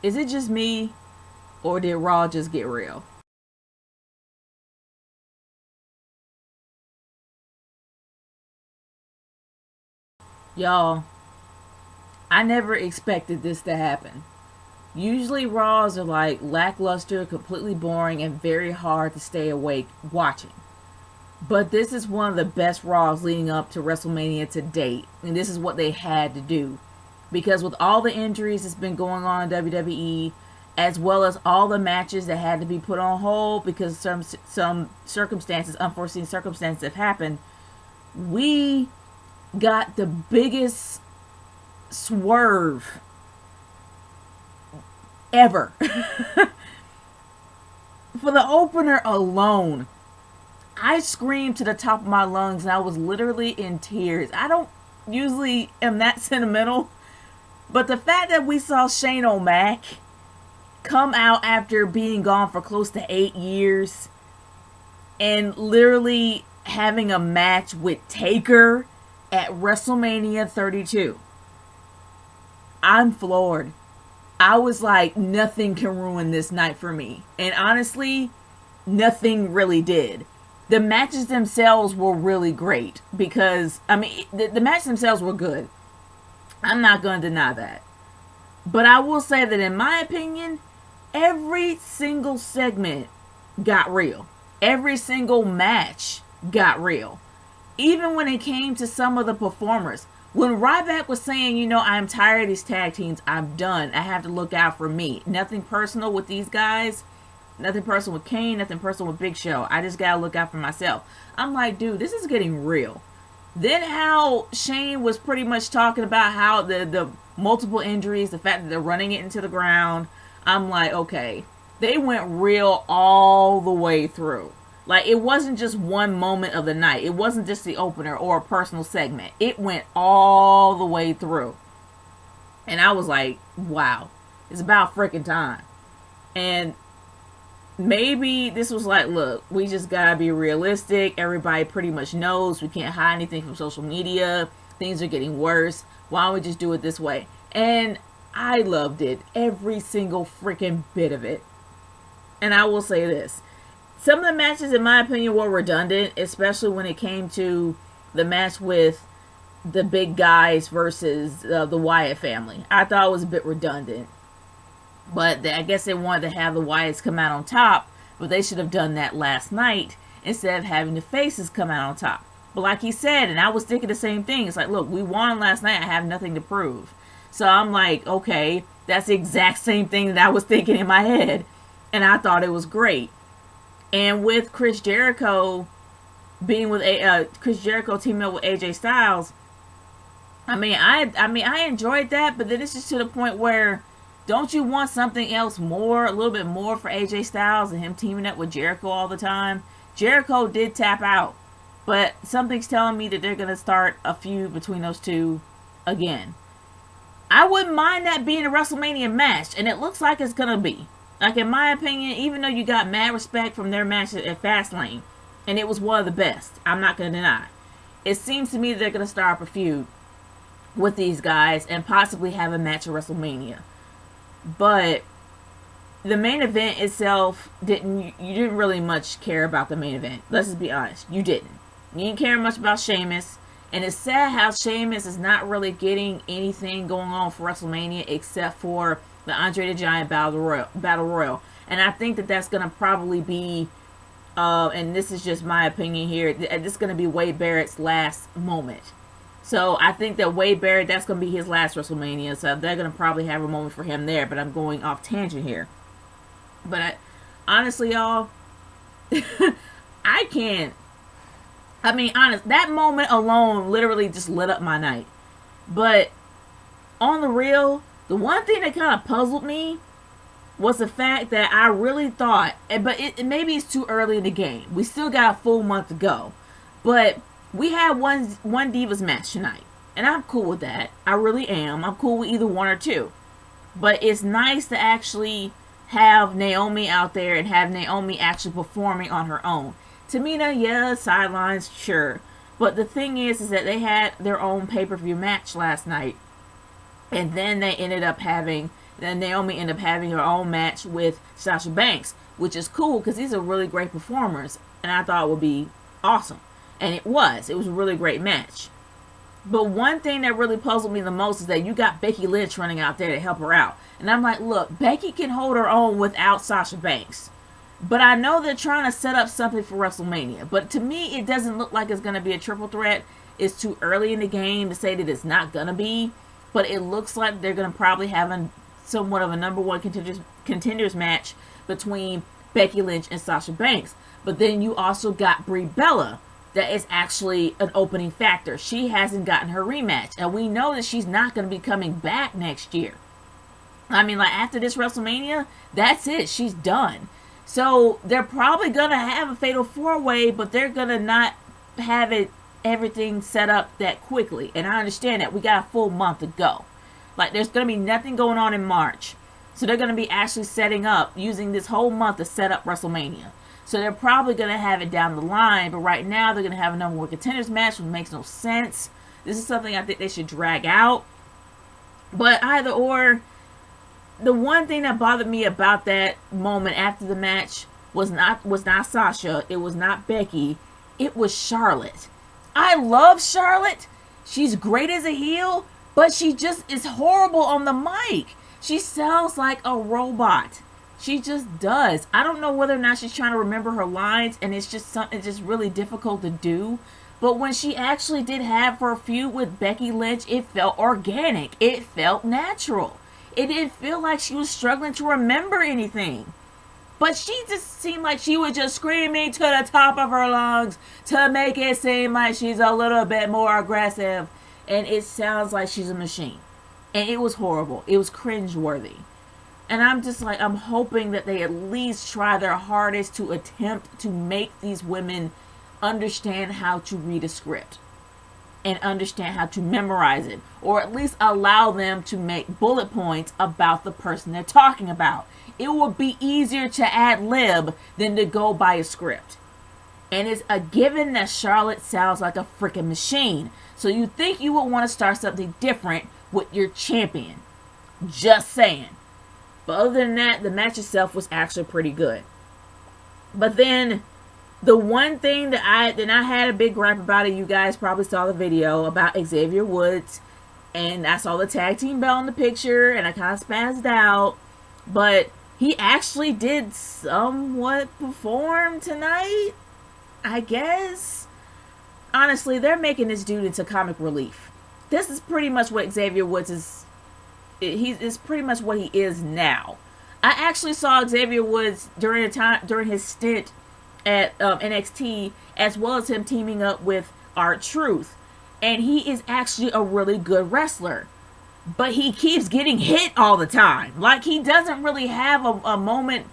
Is it just me, or did Raw just get real? Y'all, I never expected this to happen. Usually Raws are like lackluster, completely boring, and very hard to stay awake watching. But this is one of the best Raws leading up to WrestleMania to date. And this is what they had to do. Because with all the injuries that's been going on in WWE, as well as all the matches that had to be put on hold because some circumstances, unforeseen circumstances have happened, we got the biggest swerve ever. For the opener alone, I screamed to the top of my lungs and I was literally in tears. I don't usually am that sentimental, but the fact that we saw Shane O'Mac come out after being gone for close to 8 years and literally having a match with Taker at WrestleMania 32. I'm floored. I was like, nothing can ruin this night for me. And honestly, nothing really did. The matches themselves were really great because, I mean, the matches themselves were good. I'm not going to deny that. But I will say that in my opinion, every single segment got real. Every single match got real. Even when it came to some of the performers. When Ryback was saying, you know, I'm tired of these tag teams, I'm done, I have to look out for me. Nothing personal with these guys. Nothing personal with Kane, nothing personal with Big Show. I just gotta look out for myself. I'm like, dude, this is getting real. Then how Shane was pretty much talking about how the multiple injuries, the fact that they're running it into the ground. I'm like, okay, they went real all the way through. Like, it wasn't just one moment of the night. It wasn't just the opener or a personal segment. It went all the way through. And I was like, wow, it's about freaking time. And maybe this was like, look, we just gotta be realistic. Everybody pretty much knows we can't hide anything from social media. Things are getting worse. Why don't we just do it this way? And I loved it. Every single freaking bit of it. And I will say this. Some of the matches, in my opinion, were redundant, especially when it came to the match with the big guys versus the Wyatt family. I thought it was a bit redundant. But I guess they wanted to have the Wyatts come out on top, but they should have done that last night instead of having the faces come out on top. But like he said, and I was thinking the same thing, it's like, look, we won last night, I have nothing to prove. So I'm like, okay, that's the exact same thing that I was thinking in my head. And I thought it was great. And with Chris Jericho being with Chris Jericho teaming up with AJ Styles, I enjoyed that, but then it's just to the point where, don't you want something else more, a little bit more for AJ Styles and him teaming up with Jericho all the time? Jericho did tap out, but something's telling me that they're gonna start a feud between those two again. I wouldn't mind that being a WrestleMania match, and it looks like it's gonna be. Like, in my opinion, even though you got mad respect from their match at Fastlane, and it was one of the best, I'm not going to deny. It seems to me that they're going to start up a feud with these guys and possibly have a match at WrestleMania. But the main event itself, you didn't really much care about the main event. Let's just be honest. You didn't. You didn't care much about Sheamus. And it's sad how Sheamus is not really getting anything going on for WrestleMania except for the Andre the Giant Battle Royal. And I think that that's going to probably be, and this is just my opinion here, this is going to be Wade Barrett's last moment. So I think that Wade Barrett, that's going to be his last WrestleMania. So they're going to probably have a moment for him there. But I'm going off tangent here. But honestly, y'all, I can't. Honest, that moment alone literally just lit up my night. But on the real, the one thing that kind of puzzled me was the fact that I really thought, but maybe it's too early in the game. We still got a full month to go. But we had one Divas match tonight. And I'm cool with that. I really am. I'm cool with either one or two. But it's nice to actually have Naomi out there and have Naomi actually performing on her own. Tamina, yeah, sidelines, sure. But the thing is that they had their own pay-per-view match last night. And then they ended up having then Naomi ended up having her own match with Sasha Banks, which is cool because these are really great performers, and I thought it would be awesome. And it was. It was a really great match. But one thing that really puzzled me the most is that you got Becky Lynch running out there to help her out. And I'm like, look, Becky can hold her own without Sasha Banks. But I know they're trying to set up something for WrestleMania. But to me, it doesn't look like it's going to be a triple threat. It's too early in the game to say that it's not going to be. But it looks like they're going to probably have somewhat of a number one contenders match between Becky Lynch and Sasha Banks. But then you also got Brie Bella. That is actually an opening factor. She hasn't gotten her rematch. And we know that she's not going to be coming back next year. I mean, like, after this WrestleMania, that's it. She's done. So, they're probably going to have a Fatal 4-Way, but they're going to not have everything set up that quickly. And I understand that. We got a full month to go. Like, there's going to be nothing going on in March. So, they're going to be actually setting up, using this whole month to set up WrestleMania. So they're probably going to have it down the line. But right now, they're going to have a number one contenders match, which makes no sense. This is something I think they should drag out. But either or, the one thing that bothered me about that moment after the match was not Sasha. It was not Becky. It was Charlotte. I love Charlotte. She's great as a heel. But she just is horrible on the mic. She sounds like a robot. She just does. I don't know whether or not she's trying to remember her lines, and it's just something just really difficult to do. But when she actually did have her feud with Becky Lynch, it felt organic. It felt natural. It didn't feel like she was struggling to remember anything. But she just seemed like she was just screaming to the top of her lungs to make it seem like she's a little bit more aggressive. And it sounds like she's a machine. And it was horrible. It was cringeworthy. And I'm just like, I'm hoping that they at least try their hardest to attempt to make these women understand how to read a script and understand how to memorize it, or at least allow them to make bullet points about the person they're talking about. It would be easier to ad-lib than to go by a script. And it's a given that Charlotte sounds like a freaking machine. So you think you would want to start something different with your champion. Just saying. But other than that, the match itself was actually pretty good. But then, the one thing that I had a big gripe about it, you guys probably saw the video about Xavier Woods. And I saw the tag team belt in the picture, and I kind of spazzed out. But he actually did somewhat perform tonight, I guess. Honestly, they're making this dude into comic relief. This is pretty much what Xavier Woods is. He's pretty much what he is now. I actually saw Xavier Woods during his stint at NXT, as well as him teaming up with R-Truth, and he is actually a really good wrestler. But he keeps getting hit all the time. Like, he doesn't really have a moment.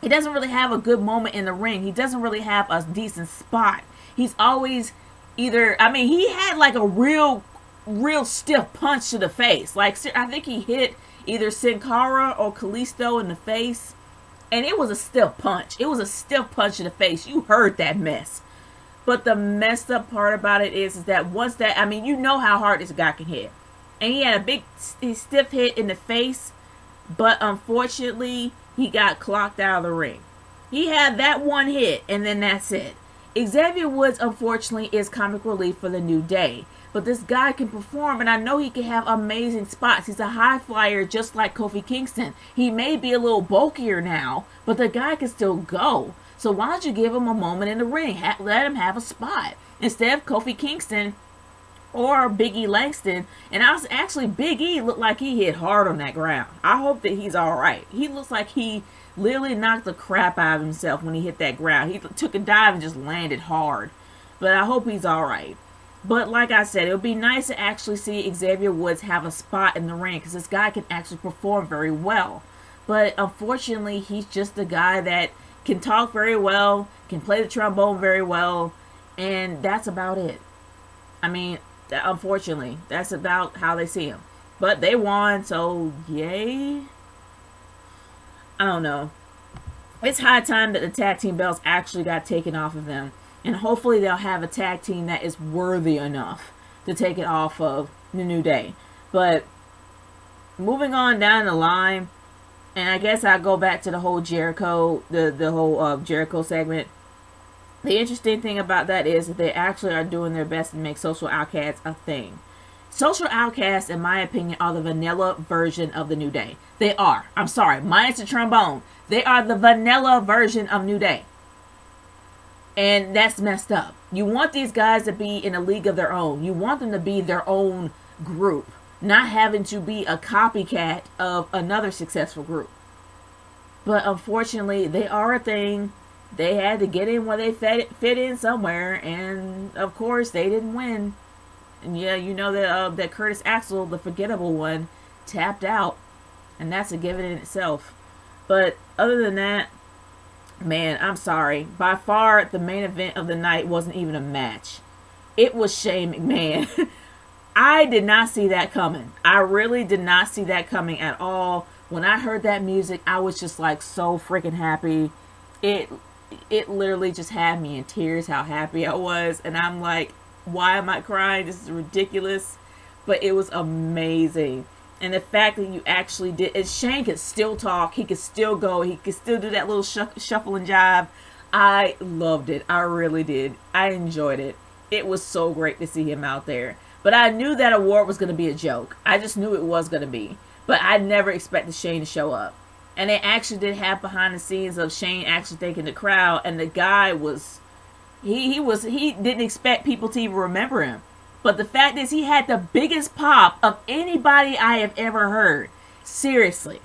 He doesn't really have a good moment in the ring. He doesn't really have a decent spot. He's always either, I mean, he had like a real stiff punch to the face. Like, I think he hit either Sin Cara or Kalisto in the face, and it was a stiff punch. It was a stiff punch to the face. You heard that mess. But the messed up part about it is that once that, I mean, you know how hard this guy can hit. And he had a big stiff hit in the face, but unfortunately, he got clocked out of the ring. He had that one hit, and then that's it. Xavier Woods, unfortunately, is comic relief for the New Day. But this guy can perform, and I know he can have amazing spots. He's a high flyer just like Kofi Kingston. He may be a little bulkier now, but the guy can still go. So why don't you give him a moment in the ring? Let him have a spot. Instead of Kofi Kingston or Big E Langston. And actually, Big E looked like he hit hard on that ground. I hope that he's all right. He looks like he literally knocked the crap out of himself when he hit that ground. He took a dive and just landed hard. But I hope he's all right. But like I said, it would be nice to actually see Xavier Woods have a spot in the ring, because this guy can actually perform very well. But unfortunately, he's just a guy that can talk very well, can play the trombone very well, and that's about it. I mean, unfortunately, that's about how they see him. But they won, so yay. I don't know. It's high time that the tag team belts actually got taken off of them. And hopefully they'll have a tag team that is worthy enough to take it off of the New Day. But moving on down the line, and I guess I'll go back to the whole Jericho, the whole Jericho segment. The interesting thing about that is that they actually are doing their best to make social outcasts a thing. Social outcasts, in my opinion, are the vanilla version of the New Day. They are. I'm sorry. Minus the trombone. They are the vanilla version of New Day. And that's messed up. You want these guys to be in a league of their own. You want them to be their own group. Not having to be a copycat of another successful group. But unfortunately, they are a thing. They had to get in where they fit in somewhere. And of course, they didn't win. And yeah, you know that Curtis Axel, the forgettable one, tapped out. And that's a given in itself. But other than that, man, I'm sorry. By far, the main event of the night wasn't even a match. It was Shane McMahon. I did not see that coming. I really did not see that coming at all. When I heard that music, I was just like so freaking happy. It literally just had me in tears how happy I was. And I'm like, why am I crying? This is ridiculous. But it was amazing. And the fact that you actually did, and Shane could still talk, he could still go, he could still do that little shuffle and jive. I loved it. I really did. I enjoyed it. It was so great to see him out there. But I knew that award was going to be a joke. I just knew it was going to be. But I never expected Shane to show up. And they actually did have behind the scenes of Shane actually thanking the crowd. And the guy was, he didn't expect people to even remember him. But the fact is, he had the biggest pop of anybody I have ever heard. Seriously.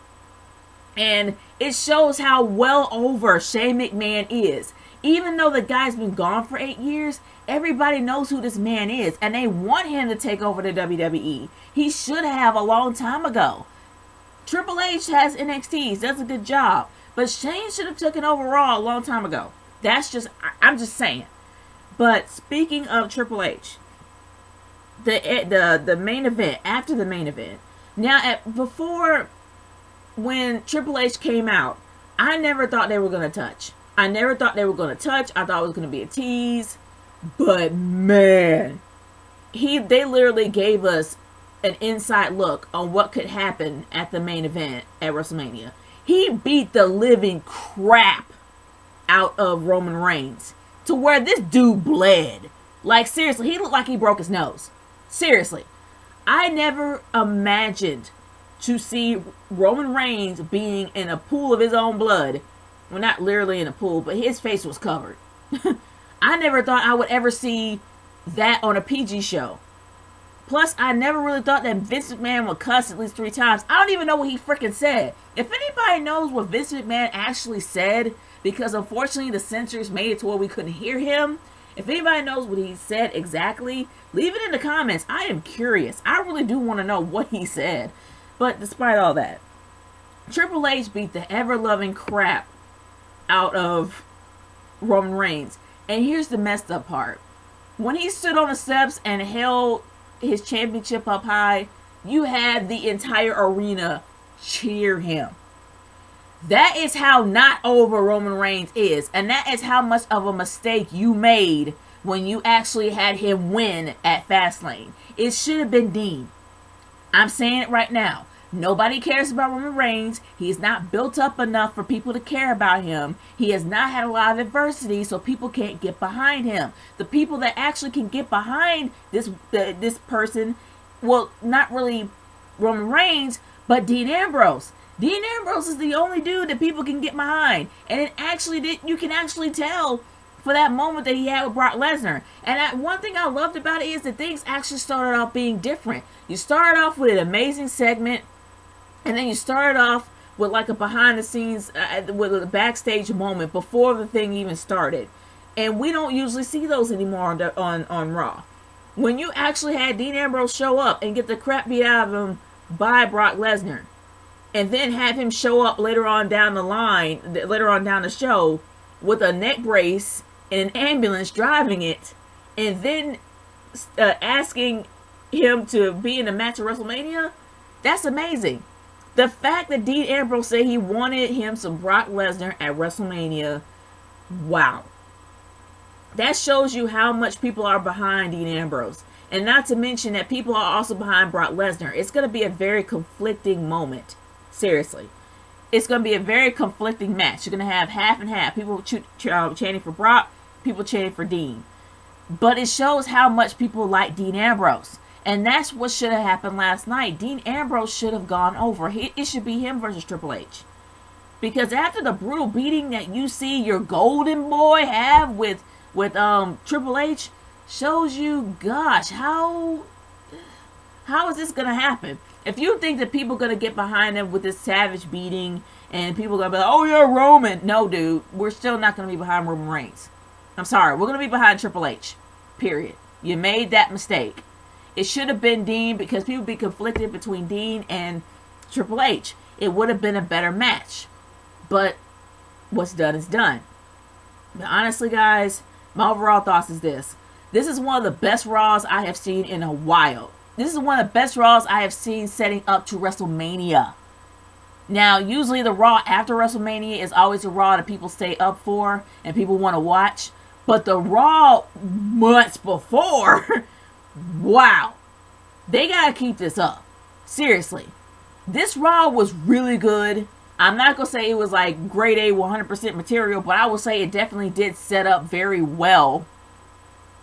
And it shows how well over Shane McMahon is. Even though the guy's been gone for 8 years, everybody knows who this man is. And they want him to take over the WWE. He should have a long time ago. Triple H has NXTs. Does a good job. But Shane should have taken over Raw a long time ago. I'm just saying. But speaking of Triple H, the main event, after the main event. Now, before, when Triple H came out, I never thought they were going to touch. I thought it was going to be a tease. But, man, they literally gave us an inside look on what could happen at the main event at WrestleMania. He beat the living crap out of Roman Reigns to where this dude bled. Like, seriously, he looked like he broke his nose. Seriously, I never imagined to see Roman Reigns being in a pool of his own blood. Well, not literally in a pool, but his face was covered. I never thought I would ever see that on a PG show. Plus, I never really thought that Vince McMahon would cuss at least 3 times. I don't even know what he freaking said. If anybody knows what Vince McMahon actually said, because unfortunately the censors made it to where we couldn't hear him. If anybody knows what he said exactly, leave it in the comments. I am curious. I really do want to know what he said. But despite all that, Triple H beat the ever-loving crap out of Roman Reigns. And here's the messed up part. When he stood on the steps and held his championship up high, you had the entire arena cheer him. That is how not over Roman Reigns is. And that is how much of a mistake you made when you actually had him win at Fastlane. It should have been Dean. I'm saying it right now. Nobody cares about Roman Reigns. He's not built up enough for people to care about him. He has not had a lot of adversity, so people can't get behind him. The people that actually can get behind this person, well, not really Roman Reigns, but Dean Ambrose. Dean Ambrose is the only dude that people can get behind. And you can actually tell for that moment that he had with Brock Lesnar. And one thing I loved about it is that things actually started off being different. You started off with an amazing segment, and then you started off with like a behind the scenes, with a backstage moment before the thing even started. And we don't usually see those anymore on Raw. When you actually had Dean Ambrose show up and get the crap beat out of him by Brock Lesnar, and then have him show up later on down the show with a neck brace and an ambulance driving it, and then asking him to be in a match at WrestleMania, that's amazing. The fact that Dean Ambrose said he wanted him some Brock Lesnar at WrestleMania, wow. That shows you how much people are behind Dean Ambrose. And not to mention that people are also behind Brock Lesnar. It's going to be a very conflicting moment. Seriously. It's going to be a very conflicting match. You're going to have half and half. People chanting for Brock, people chanting for Dean. But it shows how much people like Dean Ambrose. And that's what should have happened last night. Dean Ambrose should have gone over. It should be him versus Triple H. Because after the brutal beating that you see your golden boy have with Triple H, shows you, gosh, how is this going to happen? If you think that people are going to get behind him with this savage beating and people are going to be like, oh yeah, Roman. No, dude, we're still not going to be behind Roman Reigns. I'm sorry, we're going to be behind Triple H. Period. You made that mistake. It should have been Dean because people be conflicted between Dean and Triple H. It would have been a better match. But what's done is done. But honestly, guys, my overall thoughts is this. This is one of the best Raws I have seen in a while. This is one of the best Raws I have seen setting up to WrestleMania. Now, usually the Raw after WrestleMania is always a Raw that people stay up for and people want to watch. But the Raw months before, wow. They got to keep this up. Seriously. This Raw was really good. I'm not going to say it was like grade A 100% material, but I will say it definitely did set up very well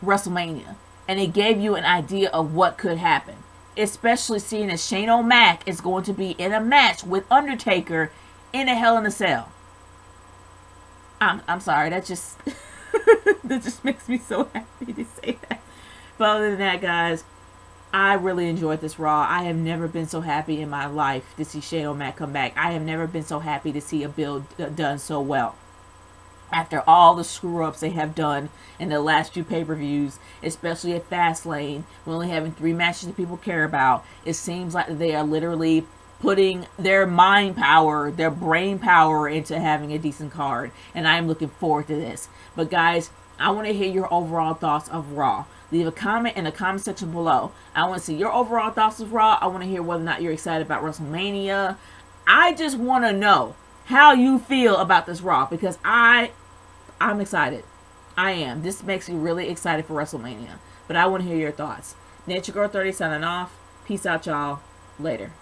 WrestleMania. And it gave you an idea of what could happen. Especially seeing that Shane O'Mac is going to be in a match with Undertaker in a Hell in a Cell. I'm sorry, that just that just makes me so happy to say that. But other than that, guys, I really enjoyed this Raw. I have never been so happy in my life to see Shane O'Mac come back. I have never been so happy to see a build done so well. After all the screw-ups they have done in the last few pay-per-views, especially at Fastlane, we're only having 3 matches that people care about, it seems like they are literally putting their mind power, their brain power into having a decent card. And I am looking forward to this. But guys, I want to hear your overall thoughts of Raw. Leave a comment in the comment section below. I want to see your overall thoughts of Raw. I want to hear whether or not you're excited about WrestleMania. I just want to know how you feel about this Raw, because I'm excited. I am. This makes me really excited for WrestleMania. But I want to hear your thoughts. Nature Girl 30 signing off. Peace out, y'all. Later.